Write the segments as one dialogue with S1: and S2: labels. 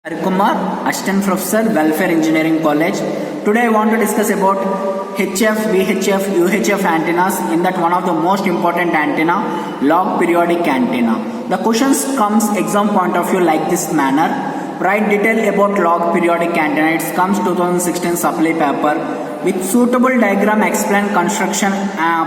S1: Kumar, Assistant Professor, Welfare Engineering College. Today I want to discuss about HF, VHF, UHF antennas. In that one of the most important antenna, log periodic antenna. The questions comes exam point of view like this manner. Write detail about log periodic antenna. It comes 2016 supply paper. With suitable diagram explain construction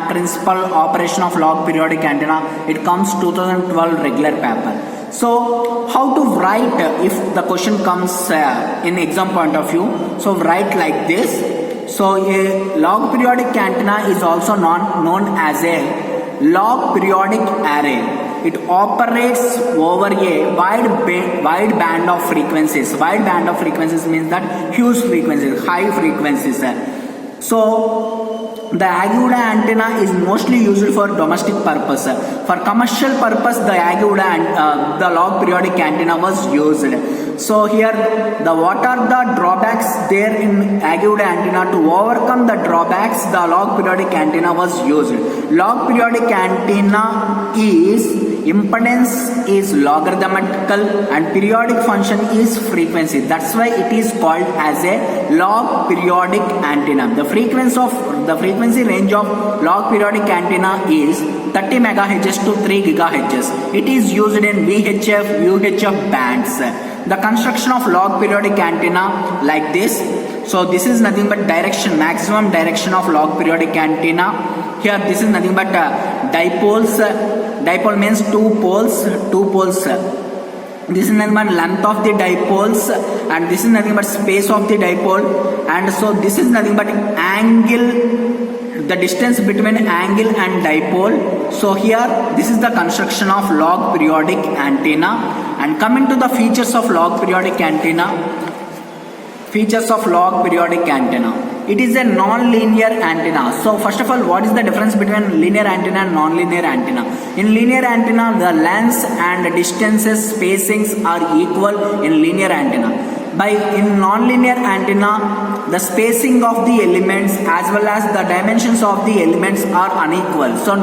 S1: principle operation of log periodic antenna. It comes 2012 regular paper. So how to write if the question comes in exam point of view? So write like this. So a log periodic antenna is also known as a log periodic array. It operates over a wide band of frequencies. Wide band of frequencies means that huge frequencies, high frequencies. So the Aguda antenna is mostly used for domestic purpose. For commercial purpose, the Aguda and the log periodic antenna was used. So here, what are the drawbacks there in Aguda antenna? To overcome the drawbacks, the log periodic antenna was used. Log periodic antenna is impedance is logarithmical and periodic function is frequency. That's why it is called as a log periodic antenna. The frequency range of log periodic antenna is 30 MHz to 3 GHz. It is used in VHF, UHF bands. The construction of log periodic antenna like this. So this is nothing but direction, maximum direction of log periodic antenna. Here this is nothing but dipoles. Dipole means two poles. This is nothing but length of the dipoles, and this is nothing but space of the dipole, and so this is nothing but angle, the distance between angle and dipole. So here this is the construction of log periodic antenna. And coming to the features of log periodic antenna. Features of log periodic antenna. It is a non-linear antenna. So first of all, what is the difference between linear antenna and non-linear antenna? In linear antenna, the lengths and distances spacings are equal in linear antenna. In non-linear antenna, the spacing of the elements as well as the dimensions of the elements are unequal. So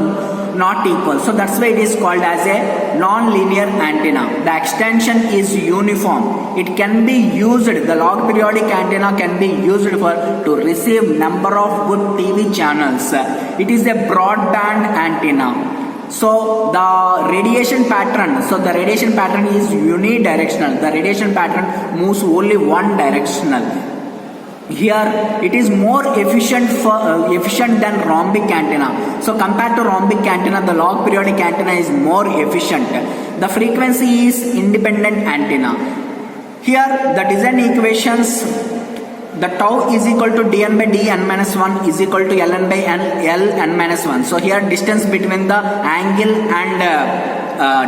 S1: not equal. So that's why it is called as a non-linear antenna. The extension is uniform. It can be used, the log periodic antenna can be used to receive number of good TV channels. It is a broadband antenna. So the radiation pattern is unidirectional. The radiation pattern moves only one directional. Here it is more efficient than rhombic antenna. So compared to rhombic antenna, the log periodic antenna is more efficient. The frequency is independent antenna. Here the design equations, the tau is equal to dn by dn minus 1 is equal to ln by ln minus 1. So here distance between the angle and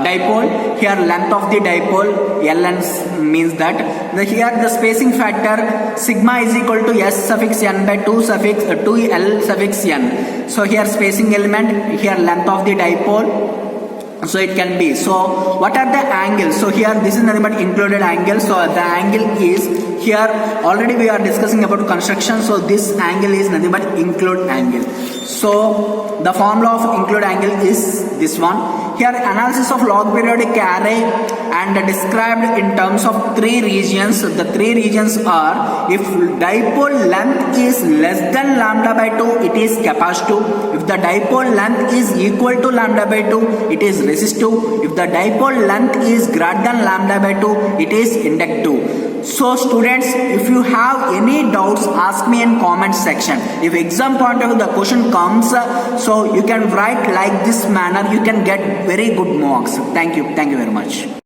S1: dipole, here length of the dipole, ln means that. Here the spacing factor sigma is equal to s suffix n by 2 l suffix n. So here spacing element, here length of the dipole. So it can be. So what are the angles? So here this is nothing but included angle. So the angle is here, already we are discussing about construction. So this angle is nothing but include angle. So the formula of include angle is this one. Here analysis of log periodic array and described in terms of three regions. The three regions are: if dipole length is less than lambda by 2, it is capacitive. If the dipole length is equal to lambda by 2, it is resistive. If the dipole length is greater than lambda by 2, it is inductive. So students, if you have any doubts, ask me in comment section. If exam point of view the question comes, so you can write like this manner, you can get very good marks. Thank you very much.